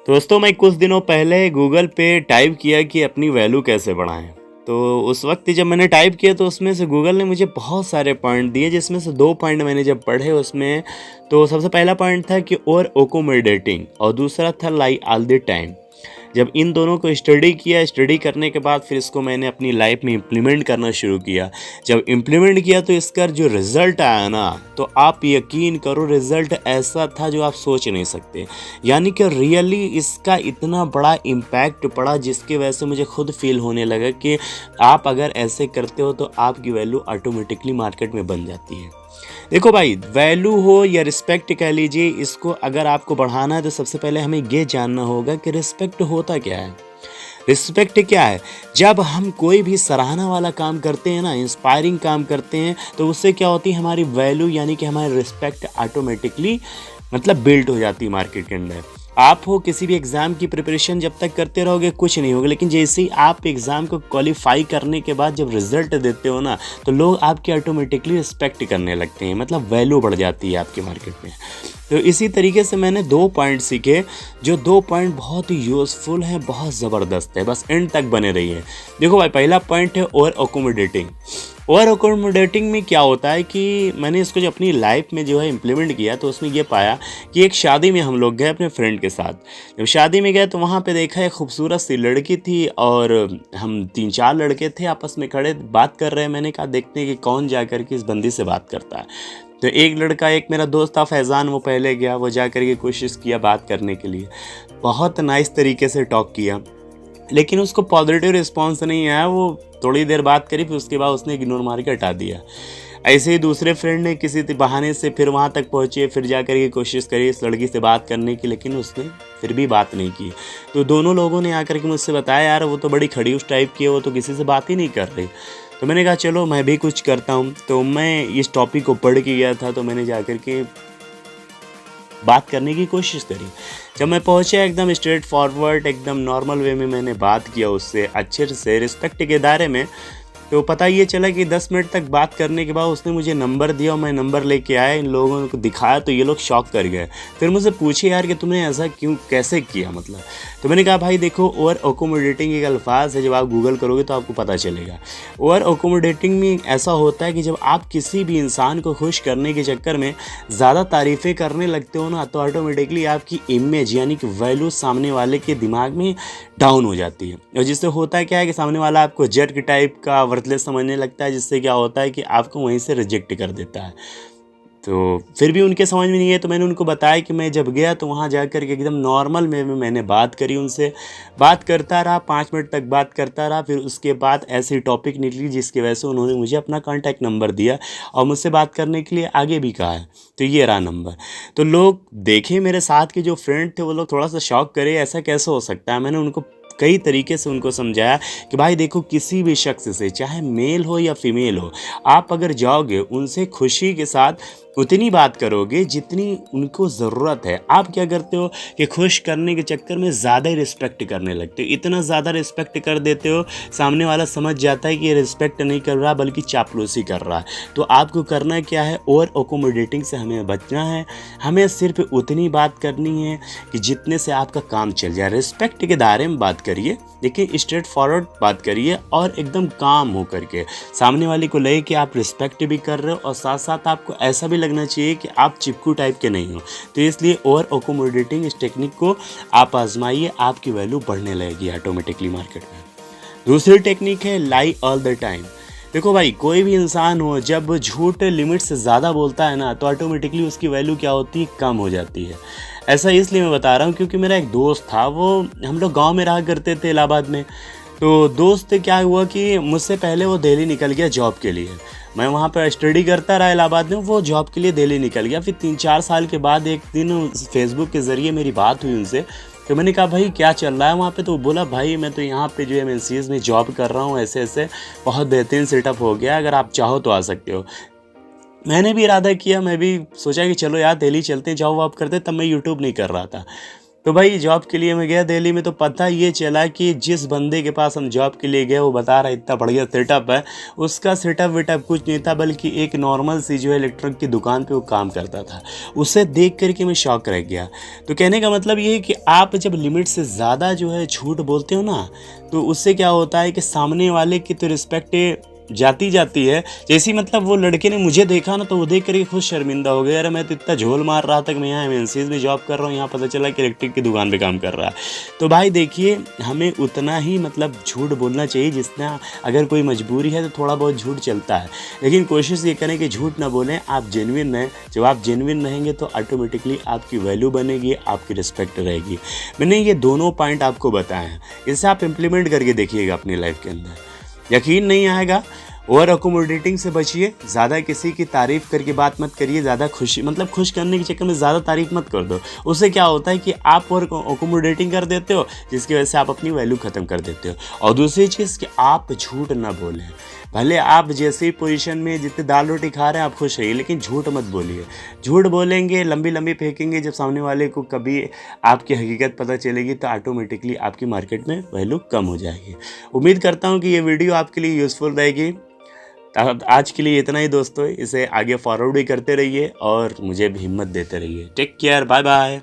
दोस्तों मैं कुछ दिनों पहले गूगल पे टाइप किया कि अपनी वैल्यू कैसे बढ़ाएं। तो उस वक्त जब मैंने टाइप किया तो उसमें से गूगल ने मुझे बहुत सारे पॉइंट दिए, जिसमें से 2 पॉइंट मैंने जब पढ़े उसमें, तो सबसे पहला पॉइंट था कि और ओकोमोडेटिंग, और दूसरा था लाई ऑल द टाइम। जब इन दोनों को स्टडी किया, स्टडी करने के बाद फिर इसको मैंने अपनी लाइफ में इम्प्लीमेंट करना शुरू किया। जब इम्प्लीमेंट किया तो इसका जो रिज़ल्ट आया ना, तो आप यकीन करो रिज़ल्ट ऐसा था जो आप सोच नहीं सकते। यानी कि रियली इसका इतना बड़ा इम्पैक्ट पड़ा, जिसकी वजह से मुझे खुद फील होने लगा कि आप अगर ऐसे करते हो तो आपकी वैल्यू ऑटोमेटिकली मार्केट में बन जाती है। देखो भाई, वैल्यू हो या रिस्पेक्ट कह लीजिए, इसको अगर आपको बढ़ाना है तो सबसे पहले हमें ये जानना होगा कि रिस्पेक्ट होता क्या है। रिस्पेक्ट क्या है? जब हम कोई भी सराहना वाला काम करते हैं ना, इंस्पायरिंग काम करते हैं, तो उससे क्या होती है, हमारी वैल्यू यानी कि हमारी रिस्पेक्ट ऑटोमेटिकली बिल्ड हो जाती है मार्केट के अंदर। आप हो किसी भी एग्ज़ाम की प्रिपरेशन जब तक करते रहोगे कुछ नहीं होगा, लेकिन जैसे ही आप एग्ज़ाम को क्वालिफाई करने के बाद जब रिज़ल्ट देते हो ना, तो लोग आपकी ऑटोमेटिकली रिस्पेक्ट करने लगते हैं, वैल्यू बढ़ जाती है आपके मार्केट में। तो इसी तरीके से मैंने 2 पॉइंट सीखे, जो 2 पॉइंट बहुत ही यूज़फुल हैं, बहुत ज़बरदस्त है। बस एंड तक बने रहिए। देखो भाई, पहला पॉइंट है ओवर अकोमोडेटिंग। ओवर अकोमोडेटिंग में क्या होता है कि मैंने इसको जो अपनी लाइफ में इम्प्लीमेंट किया, तो उसमें ये पाया कि एक शादी में हम लोग गए अपने फ्रेंड के साथ। जब शादी में गए तो वहाँ पे देखा एक खूबसूरत सी लड़की थी, और हम 3-4 लड़के थे आपस में खड़े बात कर रहे हैं। मैंने कहा देखते हैं कि कौन जा कर के इस बंदी से बात करता है। तो एक लड़का, एक मेरा दोस्त था फैज़ान, वो पहले गया, वो जा कर के कोशिश किया बात करने के लिए। बहुत नाइस तरीके से टॉक किया, लेकिन उसको पॉजिटिव रिस्पॉन्स नहीं आया। वो थोड़ी देर बात करी, फिर उसके बाद उसने इग्नोर मार के हटा दिया। ऐसे ही दूसरे फ्रेंड ने किसी बहाने से फिर वहाँ तक पहुँचे, फिर जा कर के कोशिश करी इस लड़की से बात करने की, लेकिन उसने फिर भी बात नहीं की। तो दोनों लोगों ने आकर के मुझसे बताया, यार वो तो बड़ी खड़ूस टाइप की है, वो तो किसी से बात ही नहीं कर रही। तो मैंने कहा चलो मैं भी कुछ करता हूँ। तो मैं इस टॉपिक को पढ़ के गया था, तो मैंने जा कर के बात करने की कोशिश करी। जब मैं पहुंचा, एकदम स्ट्रेट फॉरवर्ड, एकदम नॉर्मल वे में मैंने बात किया उससे, अच्छे से रिस्पेक्ट के दायरे में। तो पता ये चला कि 10 मिनट तक बात करने के बाद उसने मुझे नंबर दिया, और मैं नंबर लेके आया, इन लोगों को दिखाया, तो ये लोग शॉक कर गए। फिर मुझसे पूछे, यार कि तुमने ऐसा क्यों, कैसे किया तो मैंने कहा भाई देखो, ओवर अकोमोडेटिंग एक अल्फाज है, जब आप गूगल करोगे तो आपको पता चलेगा। ओवर अकोमोडेटिंग में ऐसा होता है कि जब आप किसी भी इंसान को खुश करने के चक्कर में ज़्यादा तारीफ़ें करने लगते हो ना, तो ऑटोमेटिकली आपकी इमेज यानी कि वैल्यू सामने वाले के दिमाग में डाउन हो जाती है। और जिससे होता है क्या है कि सामने वाला आपको जर्क टाइप का वर्थलेस समझने लगता है, जिससे क्या होता है कि आपको वहीं से रिजेक्ट कर देता है। तो फिर भी उनके समझ में नहीं है, तो मैंने उनको बताया कि मैं जब गया तो वहाँ जाकर के एकदम नॉर्मल में मैंने बात करी उनसे। बात करता रहा, 5 मिनट तक बात करता रहा। फिर उसके बाद ऐसी टॉपिक निकली जिसकी वजह से उन्होंने मुझे अपना कॉन्टैक्ट नंबर दिया और मुझसे बात करने के लिए आगे भी कहा है। तो ये रहा नंबर। तो लोग देखे, मेरे साथ के जो फ्रेंड थे वो लोग थोड़ा सा शॉक करे, ऐसा कैसे हो सकता है। मैंने उनको कई तरीके से उनको समझाया कि भाई देखो, किसी भी शख्स से, चाहे मेल हो या फीमेल हो, आप अगर जाओगे उनसे खुशी के साथ उतनी बात करोगे जितनी उनको ज़रूरत है। आप क्या करते हो कि खुश करने के चक्कर में ज़्यादा ही रिस्पेक्ट करने लगते हो, इतना ज़्यादा रिस्पेक्ट कर देते हो, सामने वाला समझ जाता है कि ये रिस्पेक्ट नहीं कर रहा बल्कि चापलूसी कर रहा है। तो आपको करना क्या है, ओवर अकोमोडेटिंग से हमें बचना है। हमें सिर्फ उतनी बात करनी है कि जितने से आपका काम चल जाए। रिस्पेक्ट के दायरे में बात करिए, लेकिन स्ट्रेट फॉरवर्ड बात करिए, और एकदम काम हो करके सामने वाले को लगे कि आप रिस्पेक्ट भी कर रहे हो, और साथ साथ आपको ऐसा भी लगना चाहिए कि आप चिपकू टाइप के नहीं हो। तो इसलिए ओवर अकोमोडेटिंग इस टेक्निक को आप आजमाइए, आपकी वैल्यू बढ़ने लगेगी ऑटोमेटिकली मार्केट में। दूसरी टेक्निक है लाई ऑल द टाइम। देखो भाई, कोई भी इंसान हो, जब झूठ लिमिट से ज़्यादा बोलता है ना, तो ऑटोमेटिकली उसकी वैल्यू क्या होती है, कम हो जाती है। ऐसा इसलिए मैं बता रहा हूँ क्योंकि मेरा एक दोस्त था, वो हम लोग गांव में रहा करते थे इलाहाबाद में। तो दोस्त क्या हुआ कि मुझसे पहले वो दिल्ली निकल गया जॉब के लिए। मैं वहाँ पर स्टडी करता रहा इलाहाबाद में, वो जॉब के लिए दिल्ली निकल गया। फिर 3-4 साल के बाद एक दिन फेसबुक के ज़रिए मेरी बात हुई उनसे। तो मैंने कहा भाई क्या चल रहा है वहाँ पे। तो बोला भाई मैं तो यहाँ पे जो MNCs में जॉब कर रहा हूँ, ऐसे ऐसे बहुत बेहतरीन सेटअप हो गया, अगर आप चाहो तो आ सकते हो। मैंने भी इरादा किया, मैं भी सोचा कि चलो यार दिल्ली चलते, जॉब वॉब करते। तब मैं यूट्यूब नहीं कर रहा था। तो भाई जॉब के लिए मैं गया दिल्ली में, तो पता ये चला कि जिस बंदे के पास हम जॉब के लिए गए वो बता रहा है इतना बढ़िया सेटअप है, उसका सेटअप वेटअप कुछ नहीं था, बल्कि एक नॉर्मल सी जो है इलेक्ट्रॉनिक की दुकान पे वो काम करता था। उसे देख करके मैं शॉक रह गया। तो कहने का मतलब ये है कि आप जब लिमिट से ज़्यादा जो है झूठ बोलते हो ना, तो उससे क्या होता है कि सामने वाले की तो रिस्पेक्ट जाती है। जैसे ही मतलब वो लड़के ने मुझे देखा ना, तो वो देख करके खुद शर्मिंदा हो गया, अरे मैं तो इतना झोल मार रहा था कि मैं यहाँ एमएनसीज में जॉब कर रहा हूँ, यहाँ पता चला कि इलेक्ट्रिक की दुकान पे काम कर रहा है। तो भाई देखिए, हमें उतना ही मतलब झूठ बोलना चाहिए जितना, अगर कोई मजबूरी है तो थोड़ा बहुत झूठ चलता है, लेकिन कोशिश ये करें कि झूठ ना बोलें, आप जेन्युइन रहें। जब आप जेन्युइन रहेंगे तो ऑटोमेटिकली आपकी वैल्यू बनेगी, आपकी रिस्पेक्ट रहेगी। मैंने ये दोनों पॉइंट आपको बताए हैं, इसे आप इम्प्लीमेंट करके देखिएगा अपनी लाइफ के अंदर, यकीन नहीं आएगा। ओवर अकोमोडेटिंग से बचिए, ज़्यादा किसी की तारीफ़ करके बात मत करिए, ज़्यादा खुशी मतलब खुश करने के चक्कर में ज़्यादा तारीफ़ मत कर दो। उससे क्या होता है कि आप ओवर अकोमोडेटिंग कर देते हो, जिसकी वजह से आप अपनी वैल्यू ख़त्म कर देते हो। और दूसरी चीज़ कि आप झूठ ना बोलें। भले आप जैसी पोजीशन में जितने दाल रोटी खा रहे हैं आप खुश रहिए, लेकिन झूठ मत बोलिए। झूठ बोलेंगे, लंबी लंबी फेंकेंगे, जब सामने वाले को कभी आपकी हकीकत पता चलेगी तो ऑटोमेटिकली आपकी मार्केट में वैल्यू कम हो जाएगी। उम्मीद करता हूँ कि ये वीडियो आपके लिए यूज़फुल रहेगी। आज के लिए इतना ही दोस्तों, इसे आगे फॉरवर्ड भी करते रहिए और मुझे भी हिम्मत देते रहिए। Take care, bye bye.